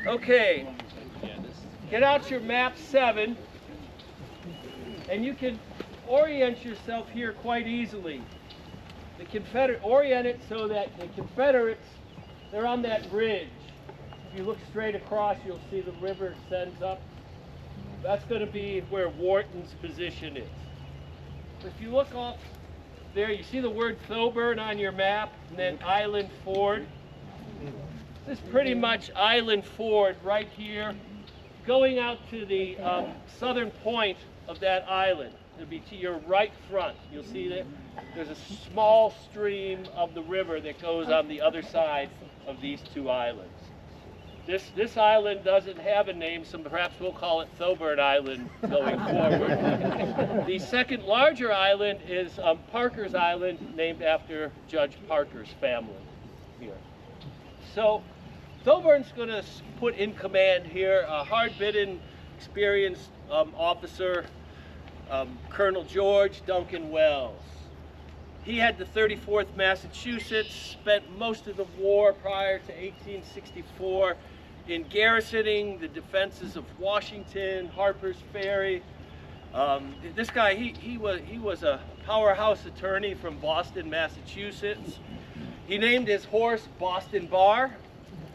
Okay, get out your map 7, and you can orient yourself here quite easily. Orient it so that the Confederates, they're on that bridge. If you look straight across, you'll see the river sends up. That's going to be where Wharton's position is. If you look off there, you see the word Thoburn on your map, and then Island Ford. This is pretty much Island Ford right here, going out to the southern point of that island. It'll be to your right front. You'll see that there's a small stream of the river that goes on the other side of these two islands. This island doesn't have a name, so perhaps we'll call it Thoburn Island going forward. The second larger island is Parker's Island, named after Judge Parker's family here. So Thoburn's going to put in command here a hard-bitten, experienced officer, Colonel George Duncan Wells. He had the 34th Massachusetts, spent most of the war prior to 1864 in garrisoning the defenses of Washington, Harper's Ferry. This guy, he was a powerhouse attorney from Boston, Massachusetts. He named his horse Boston Bar,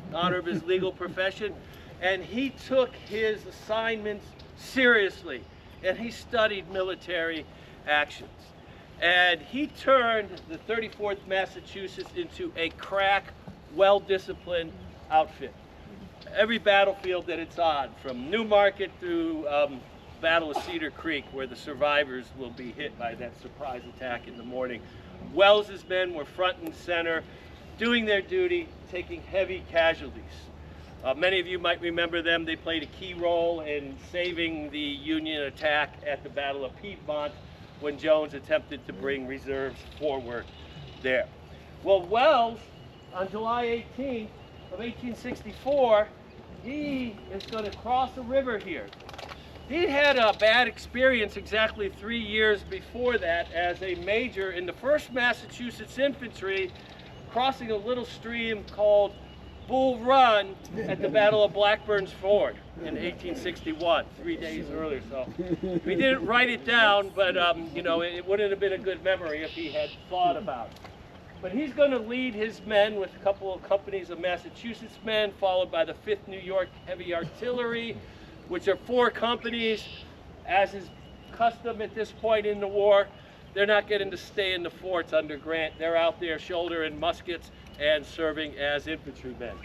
in honor of his legal profession, and he took his assignments seriously, and he studied military actions. And he turned the 34th Massachusetts into a crack, well-disciplined outfit. Every battlefield that it's on, from Newmarket through Battle of Cedar Creek, where the survivors will be hit by that surprise attack in the morning, Wells's men were front and center, doing their duty, taking heavy casualties. Many of you might remember them. They played a key role in saving the Union attack at the Battle of Piedmont when Jones attempted to bring reserves forward there. Well, Wells, on July 18th of 1864, he is going to cross a river here. He'd had a bad experience exactly 3 years before that as a major in the 1st Massachusetts Infantry, crossing a little stream called Bull Run at the Battle of Blackburn's Ford in 1861, 3 days earlier. So we didn't write it down, but you know, it wouldn't have been a good memory if he had thought about it. But he's going to lead his men with a couple of companies of Massachusetts men, followed by the 5th New York Heavy Artillery, which are 4 companies. As is custom at this point in the war, they're not getting to stay in the forts under Grant. They're out there shouldering muskets and serving as infantrymen.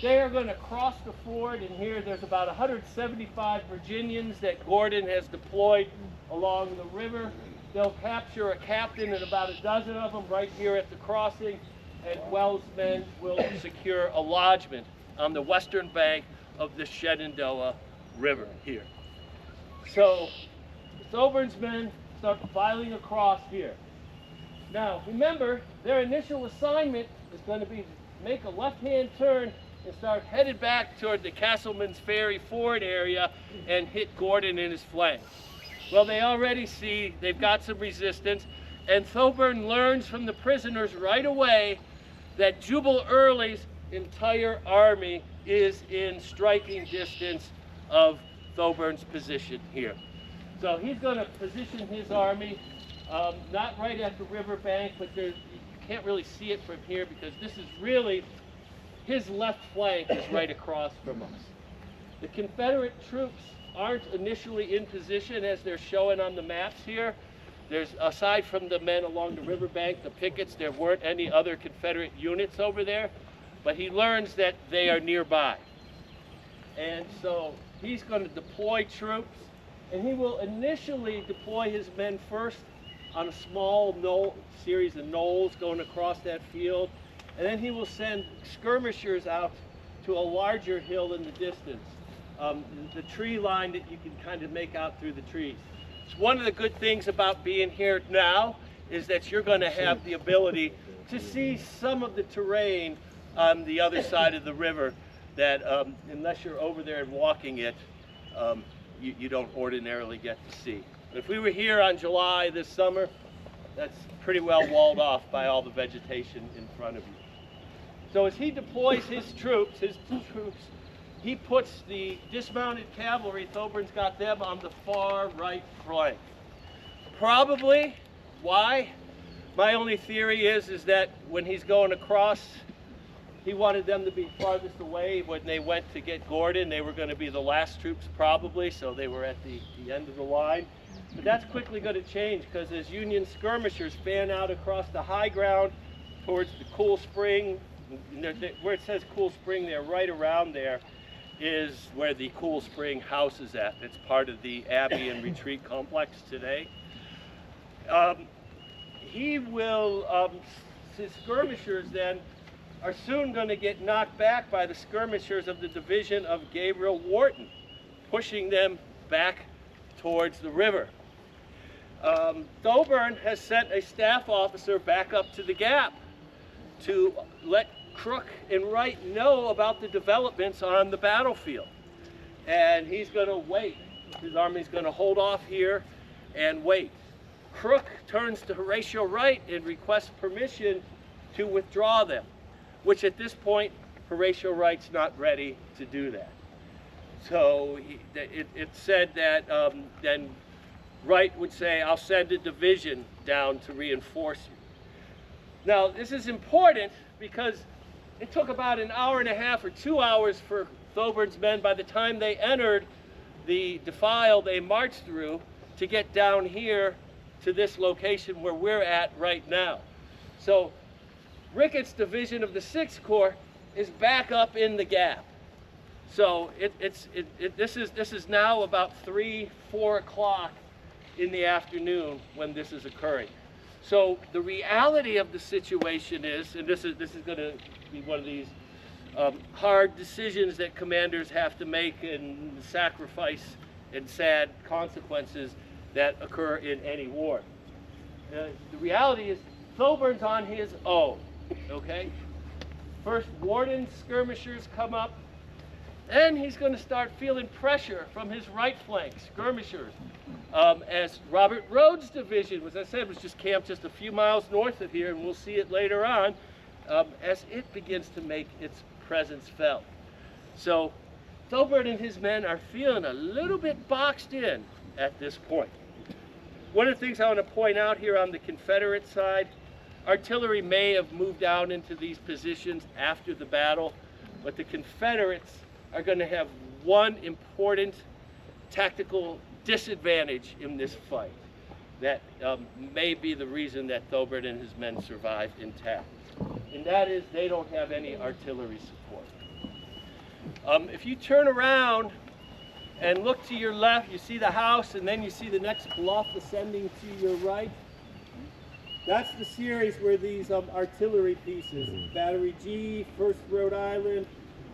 They are going to cross the ford, and here there's about 175 Virginians that Gordon has deployed along the river. They'll capture a captain and about a dozen of them right here at the crossing, and Wells' men will secure a lodgment on the western bank of the Shenandoah River here. So Thoburn's men start filing across here. Now remember, their initial assignment is going to be to make a left-hand turn and start headed back toward the Castleman's Ferry Ford area and hit Gordon in his flank. Well, they already see they've got some resistance, and Thoburn learns from the prisoners right away that Jubal Early's entire army is in striking distance of Thoburn's position here. So he's going to position his army not right at the riverbank, but you can't really see it from here because this is really, his left flank is right across from us. The Confederate troops aren't initially in position as they're showing on the maps here. There's, aside from the men along the riverbank, the pickets, there weren't any other Confederate units over there, but he learns that they are nearby. And so he's going to deploy troops, and he will initially deploy his men first on a small series of knolls going across that field, and then he will send skirmishers out to a larger hill in the distance. The tree line that you can kind of make out through the trees. So one of the good things about being here now is that you're going to have the ability to see some of the terrain on the other side of the river that unless you're over there and walking it, you don't ordinarily get to see. But if we were here on July this summer, that's pretty well walled off by all the vegetation in front of you. So as he deploys his troops, he puts the dismounted cavalry, Thoburn's got them on the far right flank. Probably, why? My only theory is that when he's going across, he wanted them to be farthest away. When they went to get Gordon, they were going to be the last troops probably, so they were at the end of the line. But that's quickly going to change, because as Union skirmishers fan out across the high ground towards the Cool Spring, where it says Cool Spring there, right around there, is where the Cool Spring house is at. It's part of the Abbey and Retreat complex today. His skirmishers then are soon going to get knocked back by the skirmishers of the division of Gabriel Wharton, pushing them back towards the river. Thoburn has sent a staff officer back up to the gap to let Crook and Wright know about the developments on the battlefield. And he's going to wait. His army's going to hold off here and wait. Crook turns to Horatio Wright and requests permission to withdraw them, which at this point, Horatio Wright's not ready to do that. So it said that then Wright would say, I'll send a division down to reinforce you. Now, this is important because it took about an hour and a half or 2 hours for Thoburn's men, by the time they entered the defile they marched through, to get down here to this location where we're at right now. So Rickett's division of the 6th Corps is back up in the gap. So this is now about 3, 4 o'clock in the afternoon when this is occurring. So the reality of the situation is, and this is going to be one of these hard decisions that commanders have to make, and sacrifice and sad consequences that occur in any war. The reality is Thoburn's on his own, okay? First, Wharton's skirmishers come up, and he's going to start feeling pressure from his right flank, skirmishers. As Robert Rhodes' division, as I said, was just camped just a few miles north of here, and we'll see it later on, as it begins to make its presence felt. So Thoburn and his men are feeling a little bit boxed in at this point. One of the things I want to point out here on the Confederate side, artillery may have moved out into these positions after the battle, but the Confederates are going to have one important tactical disadvantage in this fight that may be the reason that Thoburn and his men survive intact. And that is they don't have any artillery support. If you turn around and look to your left, you see the house, and then you see the next bluff ascending to your right. That's the series where these artillery pieces, Battery G, 1st Rhode Island,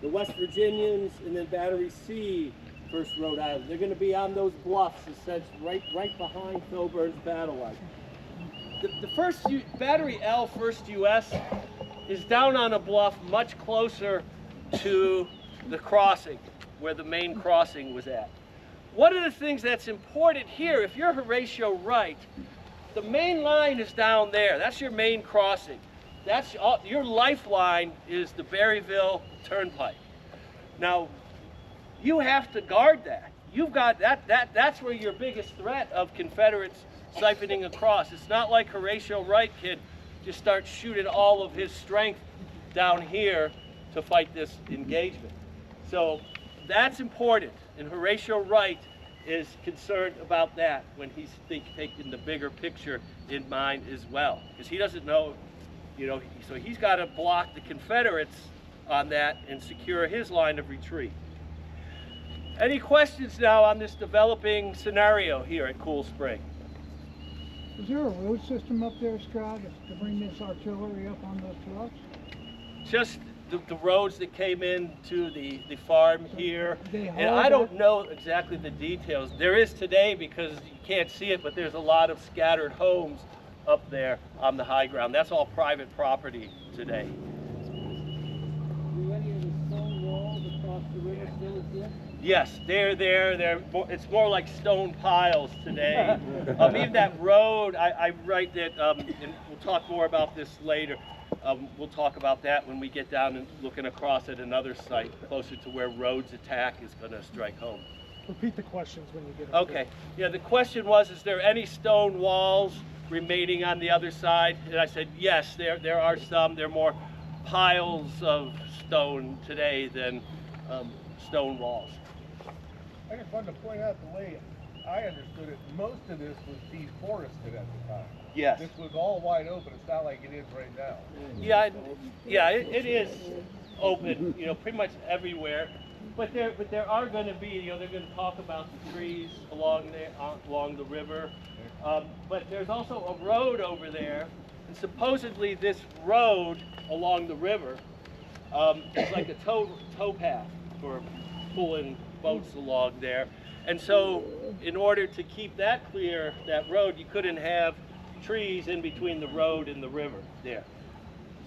the West Virginians, and then Battery C, 1st Rhode Island. They're going to be on those bluffs, essentially, right behind Thoburn's battle line. The first Battery L, 1st U.S., is down on a bluff much closer to the crossing, where the main crossing was at. One of the things that's important here, if you're Horatio Wright, the main line is down there. That's your main crossing. That's your lifeline is the Berryville Turnpike. Now, you have to guard that. You've got that's where your biggest threat of Confederates siphoning across. It's not like Horatio Wright can just start shooting all of his strength down here to fight this engagement. So that's important, and Horatio Wright is concerned about that when he's taking the bigger picture in mind as well, because he doesn't know, so he's got to block the Confederates on that and secure his line of retreat. Any questions now on this developing scenario here at Cool Spring? Is there a road system up there, Scott, to bring this artillery up on those trucks? Just the roads that came into the farm here, and I don't know exactly the details. There is today, because you can't see it, but there's a lot of scattered homes up there on the high ground. That's all private property today. Do any of the stone walls across the river still exist? Yes, they're there. It's more like stone piles today. Even that road, I write that, and we'll talk more about this later. we'll talk about that when we get down and looking across at another site closer to where Rhodes' attack is going to strike home. Repeat the questions when you get up Okay. Yeah, the question was, is there any stone walls remaining on the other side? And I said, yes, there are some. There are more piles of stone today than stone walls. I just wanted to point out the way I understood it, most of this was deforested at the time. Yes. This was all wide open. It's not like it is right now. Yeah, it is open, you know, pretty much everywhere. But there are going to be, you know, they're going to talk about the trees along there, along the river. But there's also a road over there, and supposedly this road along the river is like a tow path for pulling boats along there. And so in order to keep that clear, that road, you couldn't have trees in between the road and the river there.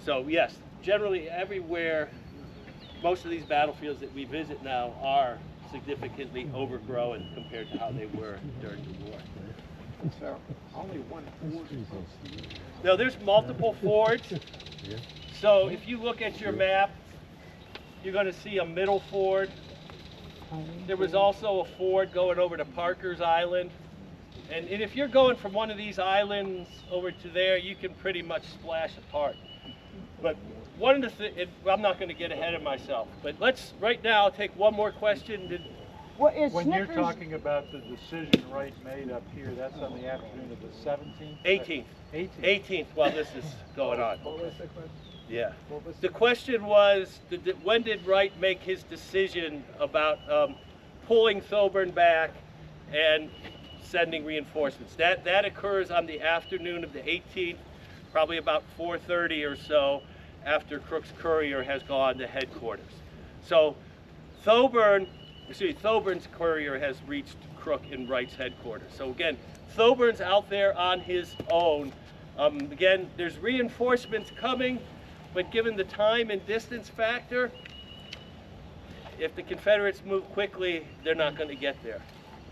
So yes, generally everywhere, most of these battlefields that we visit now are significantly overgrown compared to how they were during the war. So only one ford. Now there's multiple fords. So if you look at your map, you're going to see a middle ford. There was also a ford going over to Parker's Island. And if you're going from one of these islands over to there, you can pretty much splash apart. But one of the things, I'm not going to get ahead of myself, but let's right now take one more question. What is When Snickers? you're talking about the decision Wright made up here, that's on the afternoon of the 17th? 18th. 18th. while this is going on. What was the question? Yeah. The question was, when did Wright make his decision about pulling Thoburn back and sending reinforcements? That occurs on the afternoon of the 18th, probably about 4:30 or so, after Crook's courier has gone to headquarters. So Thoburn's courier has reached Crook in Wright's headquarters. So again, Thoburn's out there on his own. Again, there's reinforcements coming, but given the time and distance factor, if the Confederates move quickly, they're not going to get there.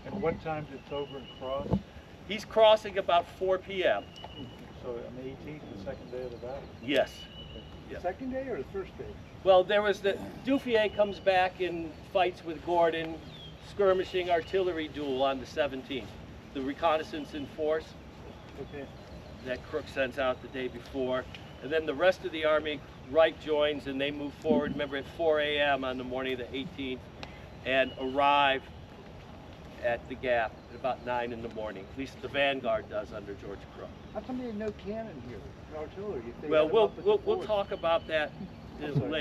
And what time did Thoburn cross? He's crossing about 4 p.m. So on the 18th, the second day of the battle? Yes. Yeah. Second day or the first day? Well, there was Duffier comes back and fights with Gordon, skirmishing artillery duel on the 17th. The reconnaissance in force that Crook sends out the day before. And then the rest of the army, Wright joins and they move forward, remember, at 4 a.m. on the morning of the 18th and arrive at the Gap at about 9 in the morning. At least the vanguard does under George Crook. How come there no cannon here? Artillery? Well, we'll talk about that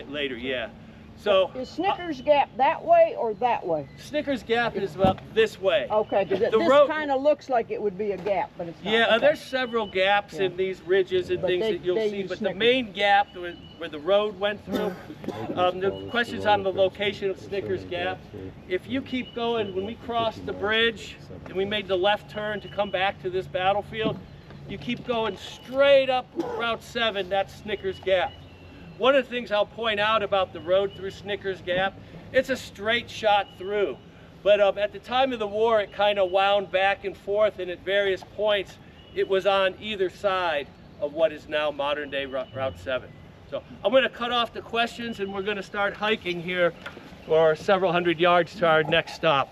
later, yeah. So Is Snickers Gap that way or that way? Snickers Gap is about this way. Okay, because The this road- kind of looks like it would be a gap, but it's not. Yeah, Okay. there's several gaps in these ridges and But things they- that you'll they see, use but the Snickers. main gap where the road went through, the question's on the location of Snickers Gap. If you keep going, when we crossed the bridge and we made the left turn to come back to this battlefield, you keep going straight up Route 7, that's Snickers Gap. One of the things I'll point out about the road through Snickers Gap, it's a straight shot through. But at the time of the war, it kind of wound back and forth, and at various points, it was on either side of what is now modern day Route 7. So I'm going to cut off the questions, and we're going to start hiking here for several hundred yards to our next stop.